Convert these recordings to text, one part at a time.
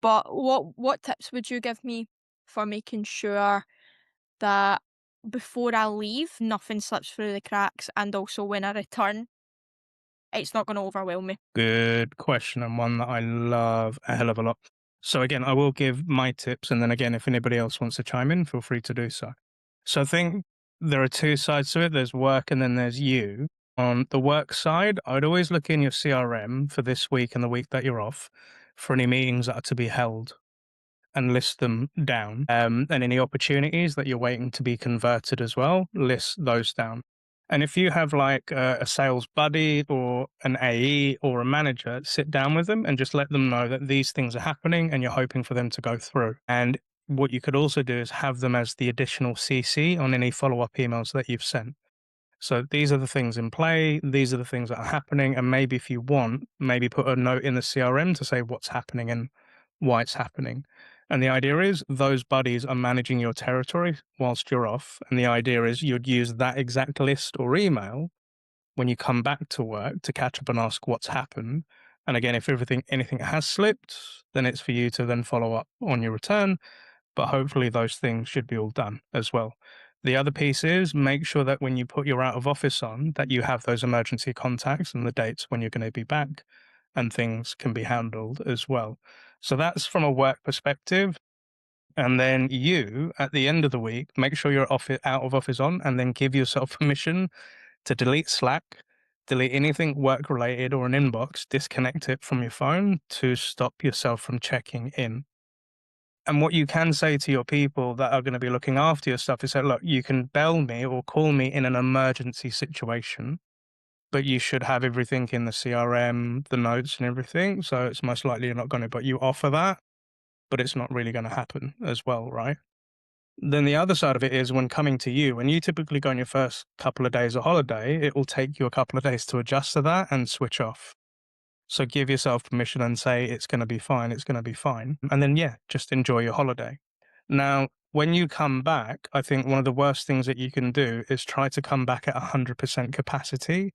But what tips would you give me for making sure that before I leave, nothing slips through the cracks, and also when I return, it's not gonna overwhelm me? Good question, and one that I love a hell of a lot. So again, I will give my tips, and then again, if anybody else wants to chime in, feel free to do so. So I think there are two sides to it. There's work and then there's you. On the work side, I'd always look in your CRM for this week and the week that you're off for any meetings that are to be held and list them down. And any opportunities that you're waiting to be converted as well, list those down. And if you have like a sales buddy or an AE or a manager, sit down with them and just let them know that these things are happening and you're hoping for them to go through. And what you could also do is have them as the additional CC on any follow up emails that you've sent. So these are the things in play. These are the things that are happening. And maybe if you want, maybe put a note in the CRM to say what's happening and why it's happening. And the idea is those buddies are managing your territory whilst you're off. And the idea is you'd use that exact list or email when you come back to work to catch up and ask what's happened. And again, if anything has slipped, then it's for you to then follow up on your return, but hopefully those things should be all done as well. The other piece is make sure that when you put your out of office on, that you have those emergency contacts and the dates when you're going to be back and things can be handled as well. So that's from a work perspective. And then you, at the end of the week, make sure you're out of office on and then give yourself permission to delete Slack, delete anything work related or an inbox, disconnect it from your phone to stop yourself from checking in. And what you can say to your people that are going to be looking after your stuff is that, look, you can bell me or call me in an emergency situation, but you should have everything in the CRM, the notes and everything. So it's most likely you're not going to, but you offer that, but it's not really going to happen as well, right? Then the other side of it is when coming to you, when you typically go on your first couple of days of holiday, it will take you a couple of days to adjust to that and switch off. So give yourself permission and say, it's going to be fine. It's going to be fine. And then, yeah, just enjoy your holiday. Now, when you come back, I think one of the worst things that you can do is try to come back at 100% capacity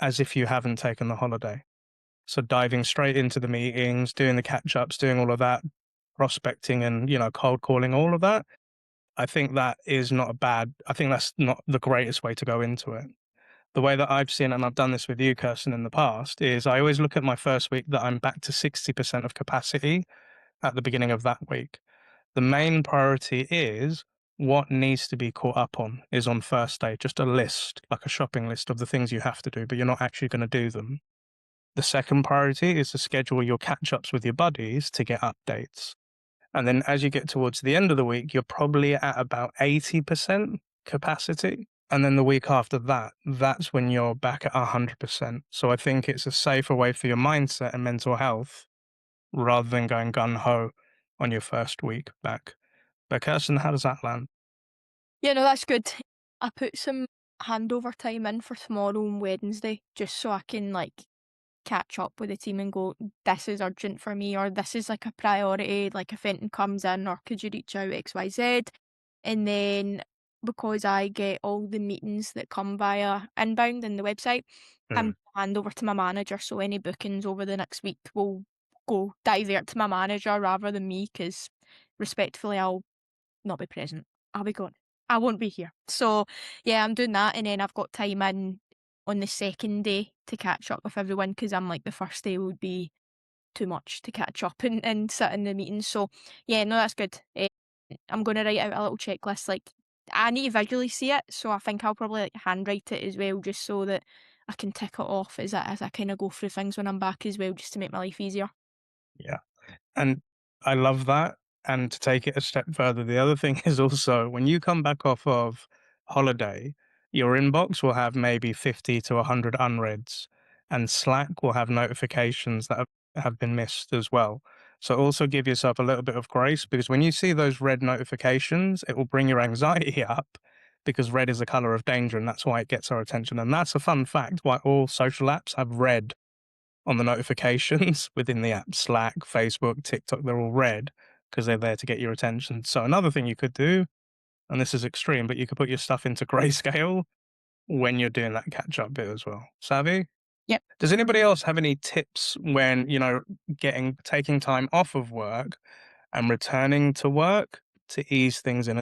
as if you haven't taken the holiday. So diving straight into the meetings, doing the catch ups, doing all of that, prospecting and, cold calling, all of that. I think that is not I think that's not the greatest way to go into it. The way that I've seen, and I've done this with you, Kirsten, in the past, is I always look at my first week that I'm back to 60% of capacity at the beginning of that week. The main priority is what needs to be caught up on is on first day, just a list, like a shopping list of the things you have to do, but you're not actually going to do them. The second priority is to schedule your catch ups with your buddies to get updates. And then as you get towards the end of the week, you're probably at about 80% capacity. And then the week after that, that's when you're back at 100%. So I think it's a safer way for your mindset and mental health rather than going gun ho on your first week back. But Kirsten, how does that land? Yeah, no, that's good. I put some handover time in for tomorrow and Wednesday just so I can, like, catch up with the team and go, "This is urgent for me," or "This is, like, a priority, like, if anything comes in," or "Could you reach out XYZ?" And then because I get all the meetings that come via inbound in the website, Mm, I'm hand over to my manager, so any bookings over the next week will go divert to my manager rather than me. Because respectfully, I'll not be present. I'll be gone. I won't be here. So, yeah, I'm doing that, and then I've got time in on the second day to catch up with everyone. Because 'cause I'm like, the first day would be too much to catch up and sit in the meetings. So, yeah, no, that's good. I'm gonna write out a little checklist, like, I need to visually see it, so I think I'll probably, like, handwrite it as well just so that I can tick it off as I kinda go through things when I'm back as well, just to make my life easier. yeah. And I love that. And to take it a step further, the other thing is also when you come back off of holiday, your inbox will have maybe 50 to 100 unreads, and Slack will have notifications that have been missed as well. So also give yourself a little bit of grace because when you see those red notifications, it will bring your anxiety up because red is the color of danger and that's why it gets our attention. And that's a fun fact why all social apps have red on the notifications within the app. Slack, Facebook, TikTok, they're all red because they're there to get your attention. So another thing you could do, and this is extreme, but you could put your stuff into grayscale when you're doing that catch up bit as well. Savvy? Yep. Does anybody else have any tips when, taking time off of work and returning to work to ease things in?